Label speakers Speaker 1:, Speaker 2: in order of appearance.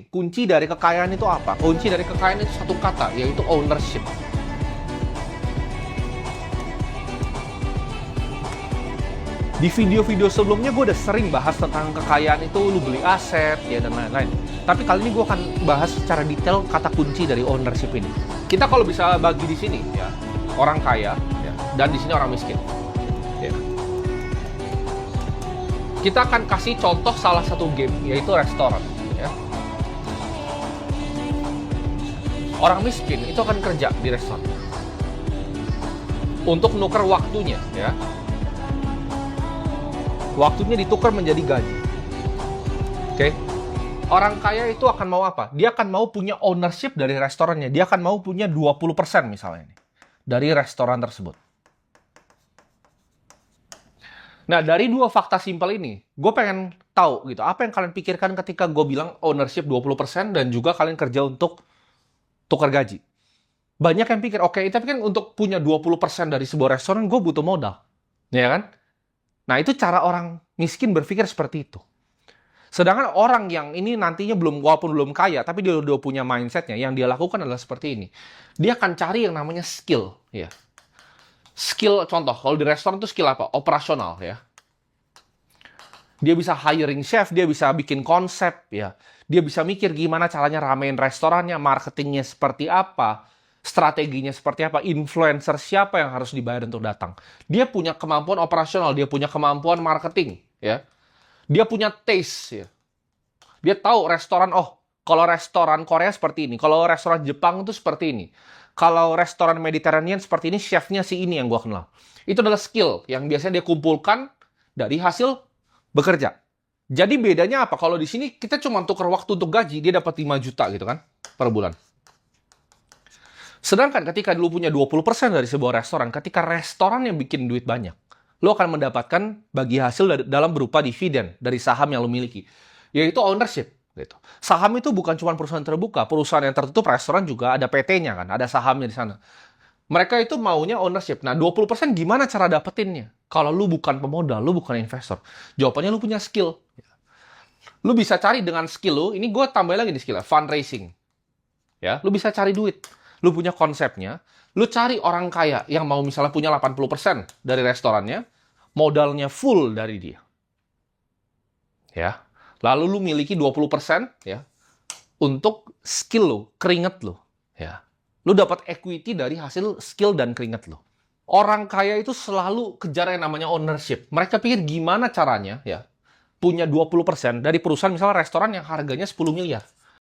Speaker 1: kunci dari kekayaan itu apa? Kunci dari kekayaan itu satu kata, yaitu ownership. Di video-video sebelumnya gue udah sering bahas tentang kekayaan itu, lu beli aset, ya dan lain-lain. Tapi kali ini gue akan bahas secara detail kata kunci dari ownership ini. Kita kalau bisa bagi di sini, ya, orang kaya, ya, dan di sini orang miskin. Ya. Kita akan kasih contoh salah satu game, yaitu restoran. Ya. Orang miskin itu akan kerja di restoran untuk nuker waktunya, ya. Waktunya ditukar menjadi gaji. Oke. Orang kaya itu akan mau apa? Dia akan mau punya ownership dari restorannya. Dia akan mau punya 20% misalnya nih, dari restoran tersebut. Nah, dari dua fakta simpel ini, gue pengen tahu gitu, apa yang kalian pikirkan ketika gue bilang ownership 20% dan juga kalian kerja untuk tukar gaji. Banyak yang pikir, oke, tapi kan untuk punya 20% dari sebuah restoran, gue butuh modal. Ya kan? Nah, itu cara orang miskin berpikir seperti itu. Sedangkan orang yang ini nantinya walaupun belum kaya, tapi dia udah punya mindsetnya, yang dia lakukan adalah seperti ini. Dia akan cari yang namanya skill. Ya. Skill, contoh, kalau di restoran itu skill apa? Operasional, ya. Dia bisa hiring chef, dia bisa bikin konsep, ya. Dia bisa mikir gimana caranya ramein restorannya, marketingnya seperti apa, strateginya seperti apa, influencer siapa yang harus dibayar untuk datang. Dia punya kemampuan operasional, dia punya kemampuan marketing, ya. Dia punya taste, ya. Dia tahu restoran, oh, kalau restoran Korea seperti ini, kalau restoran Jepang itu seperti ini. Kalau restoran Mediterranean seperti ini, chefnya si ini yang gue kenal. Itu adalah skill yang biasanya dia kumpulkan dari hasil bekerja. Jadi bedanya apa? Kalau di sini kita cuma tukar waktu untuk gaji, dia dapat 5 juta gitu kan, per bulan. Sedangkan ketika lu punya 20% dari sebuah restoran, ketika restoran yang bikin duit banyak, lu akan mendapatkan bagi hasil dalam berupa dividen dari saham yang lu miliki, yaitu ownership. Gitu. Saham itu bukan cuma perusahaan terbuka, perusahaan yang tertutup, restoran juga ada PT-nya kan, ada sahamnya di sana. Mereka itu maunya ownership. Nah, 20% gimana cara dapetinnya? Kalau lu bukan pemodal, lu bukan investor. Jawabannya lu punya skill. Lu bisa cari dengan skill lu, ini gue tambahin lagi di skill, fundraising. Ya, lu bisa cari duit. Lu punya konsepnya, lu cari orang kaya yang mau misalnya punya 80% dari restorannya, modalnya full dari dia. Ya. Lalu lu miliki 20% ya untuk skill lu, keringet lu, ya. Lu dapat equity dari hasil skill dan keringet lu. Orang kaya itu selalu kejar yang namanya ownership. Mereka pikir gimana caranya ya punya 20% dari perusahaan misalnya restoran yang harganya 10 miliar.